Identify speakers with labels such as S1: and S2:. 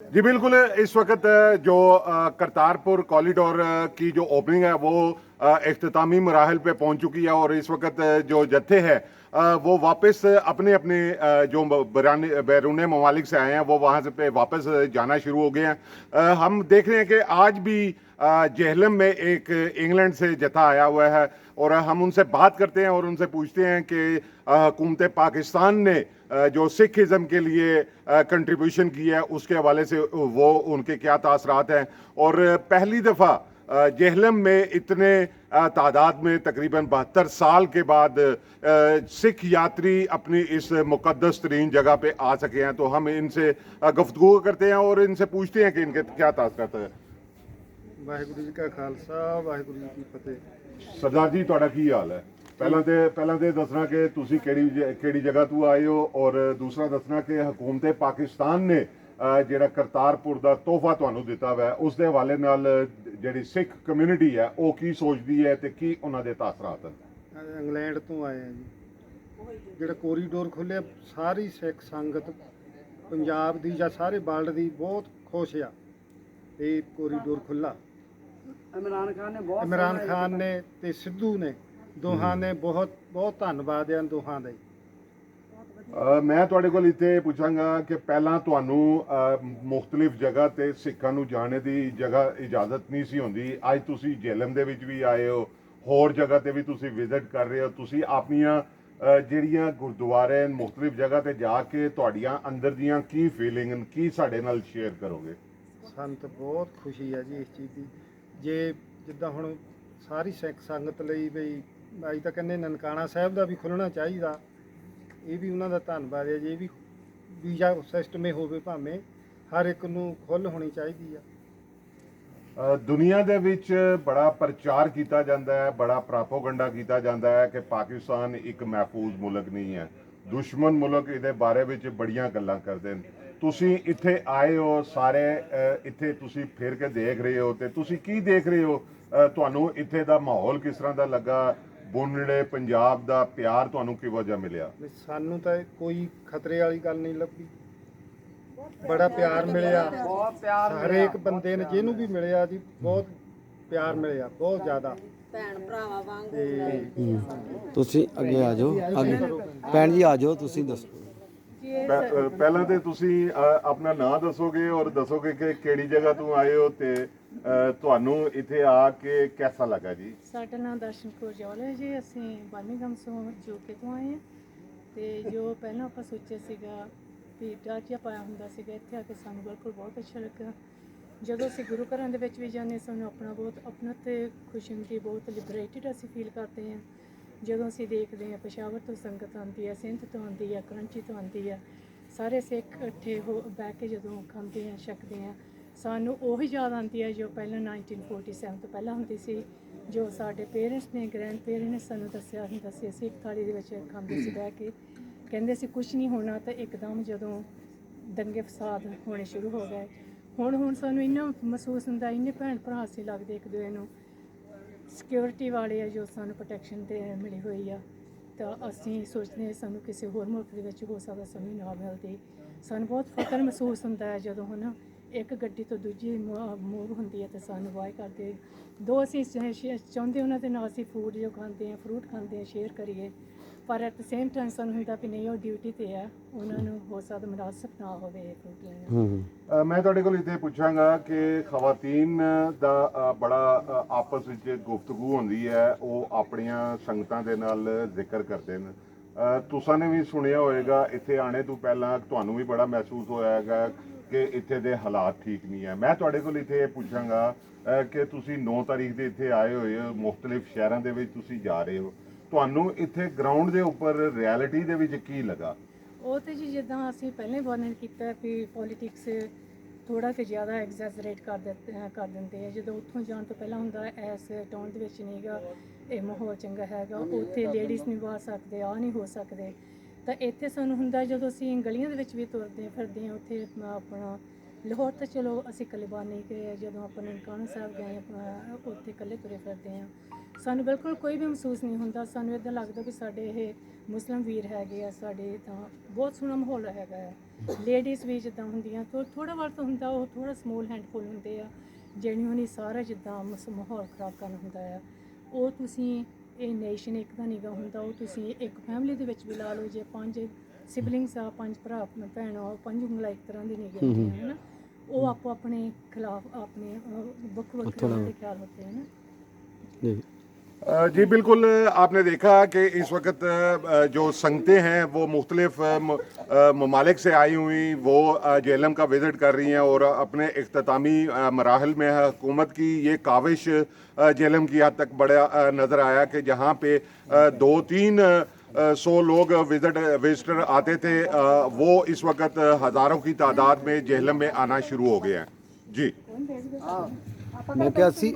S1: जी बिल्कुल। इस वक्त जो करतारपुर कॉरिडोर की जो ओपनिंग है वो इख्तितामी मराहल पे पहुंच चुकी है और इस वक्त जो जत्थे है वो वापस अपने अपने जो बैरून ममालिक से आए हैं वो वहाँ से पे वापस जाना शुरू हो गए हैं। हम देख रहे हैं कि आज भी जेहलम में एक इंग्लैंड से जत्था आया हुआ है और हम उनसे बात करते हैं और उनसे पूछते हैं कि हुकूमत पाकिस्तान ने जो सिखिज़म के लिए कंट्रीब्यूशन की है उसके हवाले से वो उनके क्या तासरात हैं। और पहली दफ़ा जेहलम में इतने तादाद में तकरीबन 72 साल के बाद सिख यात्री अपनी इस मुक़द्दस तरीन जगह पे आ सके हैं। तो हम इनसे गुफ्तगू करते हैं और इनसे पूछते हैं कि इनके क्या तासरात है।
S2: ਵਾਹਿਗੁਰੂ ਜੀ ਕਾ ਖਾਲਸਾ ਵਾਹਿਗੁਰੂ ਜੀ ਕੀ ਫਤਿਹ।
S1: सरदार जी ਤੁਹਾਡਾ ਕੀ ਹਾਲ ਹੈ? ਪਹਿਲਾਂ ਤੇ ਦੱਸਣਾ ਕਿ ਤੁਸੀਂ ਕਿਹੜੀ ਜਗ੍ਹਾ ਤੋਂ ਆਏ ਹੋ ਔਰ ਦੂਸਰਾ ਦੱਸਣਾ ਕਿ ਹਕੂਮਤ ਪਾਕਿਸਤਾਨ ਨੇ ਜਿਹੜਾ ਕਰਤਾਰਪੁਰ ਦਾ ਤੋਹਫਾ ਤੁਹਾਨੂੰ ਦਿੱਤਾ ਹੋਇਆ ਉਸ ਦੇ ਹਵਾਲੇ ਨਾਲ ਜਿਹੜੀ ਸਿੱਖ ਕਮਿਊਨਿਟੀ ਹੈ ਉਹ ਕੀ ਸੋਚਦੀ ਹੈ ਤੇ ਕੀ ਉਹਨਾਂ ਦੇ ਤਾਸਰਾਤ ਹਨ।
S2: ਇੰਗਲੈਂਡ ਤੋਂ ਆਏ ਆ ਜੀ। ਜਿਹੜਾ ਕੋਰੀਡੋਰ ਖੁੱਲਿਆ ਸਾਰੀ ਸਿੱਖ ਸੰਗਤ ਪੰਜਾਬ ਦੀ ਜਾਂ ਸਾਰੇ ਵਰਲਡ ਦੀ ਬਹੁਤ ਖੁਸ਼ ਆ। ਇਹ ਕੋਰੀਡੋਰ ਖੁੱਲਾ ਇਮਰਾਨ ਖਾਨ ਨੇ ਤੇ ਸਿੱਧੂ ਨੇ ਦੋਹਾਂ ਨੇ ਬਹੁਤ ਬਹੁਤ ਧੰਨਵਾਦ ਆ ਦੋਹਾਂ ਦਾ।
S1: ਮੈਂ ਤੁਹਾਡੇ ਕੋਲ ਇੱਥੇ ਪੁੱਛਾਂਗਾ ਕਿ ਪਹਿਲਾਂ ਤੁਹਾਨੂੰ ਮੁxtਲਿਫ ਜਗ੍ਹਾ ਤੇ ਸਿੱਖਾਂ ਨੂੰ ਜਾਣੇ ਦੀ ਇਜਾਜ਼ਤ ਨਹੀਂ ਸੀ ਹੁੰਦੀ। ਅੱਜ ਤੁਸੀਂ ਜੇਹਲਮ ਦੇ ਵਿੱਚ ਵੀ ਆਏ ਹੋ, ਹੋਰ ਜਗ੍ਹਾ ਤੇ ਵੀ ਤੁਸੀਂ ਵਿਜ਼ਿਟ ਕਰ ਰਹੇ ਹੋ। ਤੁਸੀਂ ਆਪਣੀਆਂ ਜਿਹੜੀਆਂ ਗੁਰਦੁਆਰੇ ਮੁxtਲਿਫ ਜਗ੍ਹਾ ਤੇ ਜਾ ਕੇ ਤੁਹਾਡੀਆਂ ਅੰਦਰ ਦੀਆਂ ਕੀ ਫੀਲਿੰਗ ਕੀ ਸਾਡੇ ਨਾਲ ਸ਼ੇਅਰ ਕਰੋਗੇ?
S2: ਸਾਨੂੰ ਤਾਂ ਬਹੁਤ ਖੁਸ਼ੀ ਹੈ ਜੀ ਇਸ ਚੀਜ਼ ਦੀ। ਜੇ ਜਿੱਦਾਂ ਹੁਣ ਸਾਰੀ ਸਿੱਖ ਸੰਗਤ ਲਈ ਬਈ ਅੱਜ ਤਾਂ ਕਹਿੰਦੇ ਨਨਕਾਣਾ ਸਾਹਿਬ ਦਾ ਵੀ ਖੁੱਲ੍ਹਣਾ ਚਾਹੀਦਾ। ਇਹ ਵੀ ਉਹਨਾਂ ਦਾ ਧੰਨਵਾਦ ਹੈ ਜੀ। ਇਹ ਵੀ ਵੀਜ਼ਾ ਸਿਸਟਮ ਹੀ ਹੋਵੇ ਭਾਵੇਂ ਹਰ ਇੱਕ ਨੂੰ ਖੁੱਲ੍ਹ ਹੋਣੀ ਚਾਹੀਦੀ ਆ।
S1: ਦੁਨੀਆ ਦੇ ਵਿੱਚ ਬੜਾ ਪ੍ਰਚਾਰ ਕੀਤਾ ਜਾਂਦਾ ਹੈ, ਬੜਾ ਪ੍ਰਾਪੋਗੰਡਾ ਕੀਤਾ ਜਾਂਦਾ ਹੈ ਕਿ ਪਾਕਿਸਤਾਨ ਇੱਕ ਮਹਿਫੂਜ਼ ਮੁਲਕ ਨਹੀਂ ਹੈ, ਦੁਸ਼ਮਣ ਮੁਲਕ ਇਹਦੇ ਬਾਰੇ ਵਿੱਚ ਬੜੀਆਂ ਗੱਲਾਂ ਕਰਦੇ ਨੇ। ਤੁਸੀਂ ਇੱਥੇ ਆਏ ਹੋ, ਸਾਰੇ ਇੱਥੇ ਤੁਸੀਂ ਫਿਰ ਕੇ ਦੇਖ ਰਹੇ ਹੋ ਤੇ ਤੁਸੀਂ ਕੀ ਦੇਖ ਰਹੇ ਹੋ? ਤੁਹਾਨੂੰ ਇੱਥੇ ਦਾ ਮਾਹੌਲ ਕਿਸ ਤਰ੍ਹਾਂ ਦਾ ਲੱਗਾ? ਬੁਨੜੇ ਪੰਜਾਬ ਦਾ ਪਿਆਰ ਤੁਹਾਨੂੰ ਕਿਹੋ ਜਿਹਾ ਮਿਲਿਆ?
S2: ਸਾਨੂੰ ਤਾਂ ਕੋਈ ਖਤਰੇ ਵਾਲੀ ਗੱਲ ਨਹੀਂ ਲੱਭੀ। ਬੜਾ ਪਿਆਰ ਮਿਲਿਆ ਹਰੇਕ ਬੰਦੇ ਨੇ ਜਿਹਨੂੰ ਵੀ ਮਿਲਿਆ ਜੀ। ਬਹੁਤ ਪਿਆਰ ਮਿਲਿਆ, ਬਹੁਤ ਜ਼ਿਆਦਾ।
S3: ਭੈਣ ਭਰਾਵਾਂ ਵਾਂਗ
S4: ਤੁਸੀਂ ਅੱਗੇ ਆ ਜਾਓ, ਅੱਗੇ ਭੈਣ ਜੀ ਆ ਜਾਓ, ਤੁਸੀਂ ਦੱਸੋ।
S1: ਪਹਿਲਾਂ ਤੇ ਤੁਸੀਂ ਆਪਣਾ ਨਾਂ ਦੱਸੋਗੇ ਔਰ ਦੱਸੋਗੇ ਕਿ ਕਿਹੜੀ ਜਗ੍ਹਾ ਤੋਂ ਆਏ ਹੋ ਤੇ ਤੁਹਾਨੂੰ ਇੱਥੇ ਆ ਕੇ ਕਿਹਦਾ ਲੱਗਾ ਜੀ?
S5: ਸਾਡਾ ਨਾਮ ਦਰਸ਼ਨ ਕੌਰ ਜੌਲ ਹੈ ਜੀ। ਅਸੀਂ ਬਰਮਿੰਘਮ ਤੋਂ ਯੂਕੇ ਤੋਂ ਆਏ ਹਾਂ ਤੇ ਜੋ ਪਹਿਲਾਂ ਆਪਾਂ ਸੋਚਿਆ ਸੀਗਾ ਵੀ ਡਰ ਜਿਹਾ ਪਾਇਆ ਹੁੰਦਾ ਸੀਗਾ, ਇੱਥੇ ਆ ਕੇ ਸਾਨੂੰ ਬਿਲਕੁਲ ਬਹੁਤ ਅੱਛਾ ਲੱਗਾ। ਜਦੋਂ ਅਸੀਂ ਗੁਰੂ ਘਰਾਂ ਦੇ ਵਿੱਚ ਵੀ ਜਾਂਦੇ ਸਾਨੂੰ ਆਪਣਾ ਬਹੁਤ ਆਪਣਾ ਤੇ ਖੁਸ਼ੀ ਹੁੰਦੀ, ਬਹੁਤ ਲਿਬਰੇਟਡ ਅਸੀਂ ਫੀਲ ਕਰਦੇ ਹਾਂ। ਜਦੋਂ ਅਸੀਂ ਦੇਖਦੇ ਹਾਂ ਪਸ਼ਾਵਰ ਤੋਂ ਸੰਗਤ ਆਉਂਦੀ ਹੈ, ਸਿੰਧ ਤੋਂ ਆਉਂਦੀ ਹੈ, ਕਰਾਚੀ ਤੋਂ ਆਉਂਦੀ ਹੈ, ਸਾਰੇ ਸਿੱਖ ਇਕੱਠੇ ਹੋ ਬਹਿ ਕੇ ਜਦੋਂ ਖਾਂਦੇ ਹਾਂ ਛਕਦੇ ਹਾਂ ਸਾਨੂੰ ਉਹੀ ਯਾਦ ਆਉਂਦੀ ਹੈ ਜੋ ਪਹਿਲਾਂ 1947 ਤੋਂ ਪਹਿਲਾਂ ਹੁੰਦੀ ਸੀ, ਜੋ ਸਾਡੇ ਪੇਰੈਂਟਸ ਨੇ ਗ੍ਰੈਂਡ ਪੇਰੈਂਟਸ ਨੇ ਸਾਨੂੰ ਦੱਸਿਆ ਹੁੰਦਾ ਸੀ। ਅਸੀਂ ਇੱਕ ਥਾਲੀ ਦੇ ਵਿੱਚ ਖਾਂਦੇ ਸੀ ਬਹਿ ਕੇ, ਕਹਿੰਦੇ ਸੀ ਕੁਛ ਨਹੀਂ ਹੋਣਾ। ਤਾਂ ਇੱਕਦਮ ਜਦੋਂ ਦੰਗੇ ਫਸਾਦ ਹੋਣੇ ਸ਼ੁਰੂ ਹੋ ਗਏ ਹੁਣ ਸਾਨੂੰ ਇੰਨਾ ਮਹਿਸੂਸ ਹੁੰਦਾ, ਇੰਨੇ ਭੈਣ ਭਰਾ ਅਸੀਂ ਲੱਗਦੇ ਇੱਕ ਦੂਜੇ ਨੂੰ। ਸਿਕਿਉਰਿਟੀ ਵਾਲੇ ਆ ਜੋ ਸਾਨੂੰ ਪ੍ਰੋਟੈਕਸ਼ਨ ਤੇ ਮਿਲੀ ਹੋਈ ਆ। ਤਾਂ ਅਸੀਂ ਸੋਚਦੇ ਹਾਂ ਸਾਨੂੰ ਕਿਸੇ ਹੋਰ ਮੁਲਕ ਦੇ ਵਿੱਚ ਹੋ ਸਕਦਾ ਸਾਨੂੰ ਨਾ ਮਿਲਦੀ। ਸਾਨੂੰ ਬਹੁਤ ਫਖਰ ਮਹਿਸੂਸ ਹੁੰਦਾ ਹੈ ਜਦੋਂ ਹੁਣ ਇੱਕ ਗੱਡੀ ਤੋਂ ਦੂਜੀ ਮੂਵ ਹੁੰਦੀ ਹੈ ਤਾਂ ਸਾਨੂੰ ਵਾਹ ਕਰਦੇ ਦੋ ਅਸੀਂ ਚਾਹੁੰਦੇ ਉਹਨਾਂ ਦੇ ਨਾਲ ਅਸੀਂ ਫੂਡ ਜੋ ਖਾਂਦੇ ਹਾਂ, ਫਰੂਟ ਖਾਂਦੇ ਹਾਂ, ਸ਼ੇਅਰ ਕਰੀਏ। ਪਰ ਐਟ ਦ ਸੇਮ ਟਾਈਮ ਸਾਨੂੰ ਹੁੰਦਾ ਵੀ ਨਹੀਂ ਉਹ ਡਿਊਟੀ ਤੇ ਆ, ਉਹਨਾਂ ਨੂੰ ਹੋ ਸਕਦਾ ਮੁਨਾਸਬ ਨਾ ਹੋਵੇ ਫਰੂਟ ਲੈਣਾ।
S1: ਮੈਂ ਤੁਹਾਡੇ ਕੋਲ ਇੱਥੇ ਪੁੱਛਾਂਗਾ ਕਿ ਖਵਾਤੀਨ ਦਾ ਬੜਾ ਆਪਸ ਵਿੱਚ ਗੁਫ਼ਤਗੂ ਹੁੰਦੀ ਹੈ, ਉਹ ਆਪਣੀਆਂ ਸੰਗਤਾਂ ਦੇ ਨਾਲ ਜ਼ਿਕਰ ਕਰਦੇ ਨੇ। ਤੁਸੀਂ ਨੇ ਵੀ ਸੁਣਿਆ ਹੋਏਗਾ ਇੱਥੇ ਆਣੇ ਤੋਂ ਪਹਿਲਾਂ, ਤੁਹਾਨੂੰ ਵੀ ਬੜਾ ਮਹਿਸੂਸ ਹੋਇਆ ਹੈਗਾ ਕਿ ਇੱਥੇ ਦੇ ਹਾਲਾਤ ਠੀਕ ਨਹੀਂ ਹੈ। ਮੈਂ ਤੁਹਾਡੇ ਕੋਲ ਇੱਥੇ ਇਹ ਪੁੱਛਾਂਗਾ ਕਿ ਤੁਸੀਂ 9 ਤਾਰੀਖ ਦੇ ਇੱਥੇ ਆਏ ਹੋਏ ਹੋ, ਮੁxtਲਿਫ ਸ਼ਹਿਰਾਂ ਦੇ ਵਿੱਚ ਤੁਸੀਂ ਜਾ ਰਹੇ ਹੋ, ਤੁਹਾਨੂੰ ਇੱਥੇ ਗਰਾਊਂਡ ਦੇ ਉੱਪਰ ਰਿਐਲਿਟੀ ਦੇ ਵਿੱਚ ਕੀ ਲੱਗਾ?
S5: ਉਹ ਤਾਂ ਜੀ ਜਿੱਦਾਂ ਅਸੀਂ ਪਹਿਲਾਂ ਹੀ ਵਰਣਨ ਕੀਤਾ ਵੀ ਪੋਲੀਟਿਕਸ ਥੋੜ੍ਹਾ ਕਿ ਜ਼ਿਆਦਾ ਐਗਜ਼ੈਜਰੇਟ ਕਰ ਦਿੰਦੇ ਆ। ਜਦੋਂ ਉੱਥੋਂ ਜਾਣ ਤੋਂ ਪਹਿਲਾਂ ਹੁੰਦਾ ਇਸ ਟਾਊਨ ਦੇ ਵਿੱਚ ਨਹੀਂਗਾ ਇਹ ਮਾਹੌਲ ਚੰਗਾ ਹੈਗਾ, ਉੱਥੇ ਲੇਡੀਜ਼ ਨਹੀਂ ਵਾ ਸਕਦੇ, ਆ ਨਹੀਂ ਹੋ ਸਕਦੇ। ਤਾਂ ਇੱਥੇ ਸਾਨੂੰ ਹੁੰਦਾ ਜਦੋਂ ਅਸੀਂ ਗਲੀਆਂ ਦੇ ਵਿੱਚ ਵੀ ਤੁਰਦੇ ਫਿਰਦੇ ਹਾਂ ਉੱਥੇ ਆਪਣਾ ਲਾਹੌਰ ਤਾਂ ਚਲੋ ਅਸੀਂ ਇਕੱਲੇ ਬਾਹਰ ਨਹੀਂ ਗਏ, ਜਦੋਂ ਆਪਾਂ ਨਨਕਾਣਾ ਸਾਹਿਬ ਗਏ ਆਪਣਾ ਉੱਥੇ ਇਕੱਲੇ ਤੁਰੇ ਫਿਰਦੇ ਹਾਂ। ਸਾਨੂੰ ਬਿਲਕੁਲ ਕੋਈ ਵੀ ਮਹਿਸੂਸ ਨਹੀਂ ਹੁੰਦਾ, ਸਾਨੂੰ ਇੱਦਾਂ ਲੱਗਦਾ ਕਿ ਸਾਡੇ ਇਹ ਮੁਸਲਿਮ ਵੀਰ ਹੈਗੇ ਆ, ਸਾਡੇ ਤਾਂ ਬਹੁਤ ਸੋਹਣਾ ਮਾਹੌਲ ਹੈਗਾ ਆ। ਲੇਡੀਜ਼ ਵੀ ਜਿੱਦਾਂ ਹੁੰਦੀਆਂ ਥੋੜ੍ਹਾ ਵਕਤ ਹੁੰਦਾ, ਉਹ ਥੋੜ੍ਹਾ ਸਮੋਲ ਹੈਂਡਫੁਲ ਹੁੰਦੇ ਆ, ਜਿਹੜੀਆਂ ਨੇ ਸਾਰਾ ਜਿੱਦਾਂ ਮਾਹੌਲ ਖਰਾਬ ਕਰਨਾ ਹੁੰਦਾ ਆ। ਉਹ ਤੁਸੀਂ ਇਹ ਨੇਸ਼ਨ ਇੱਕ ਦਾ ਨਿਗਾ ਹੁੰਦਾ, ਉਹ ਤੁਸੀਂ ਇੱਕ ਫੈਮਿਲੀ ਦੇ ਵਿੱਚ ਵੀ ਲਾ ਲਓ, ਜੇ 5 ਸਿਬਲਿੰਗਸ ਆ, 5 ਭਰਾ ਭੈਣ ਆ, 5 ਉਂਗਲਾਂ ਇੱਕ ਤਰ੍ਹਾਂ ਦੀ ਨਿਗਾ ਹੁੰਦੀਆਂ ਹੈ ਨਾ, ਉਹ ਆਪੋ ਆਪਣੇ ਖਿਲਾਫ ਆਪਣੇ ਵੱਖ ਵੱਖ ਤਰ੍ਹਾਂ ਦੇ ਖਿਆਲ होते हैं ना।
S4: जी
S1: जी बिल्कुल, आपने देखा कि इस वक्त जो संगतें हैं वो मुख्तलिफ ममालिक से आई हुई वो जेहलम का विज़िट कर रही हैं और अपने इख्तितामी मराहल में हुकूमत की ये काविश जेहलम की हद तक बड़ा नज़र आया कि जहाँ पे 200-300 लोग विजिटर आते थे, वो इस वक्त हज़ारों की तादाद में जेहलम में आना शुरू हो गए हैं। जी
S4: मैं क्या सी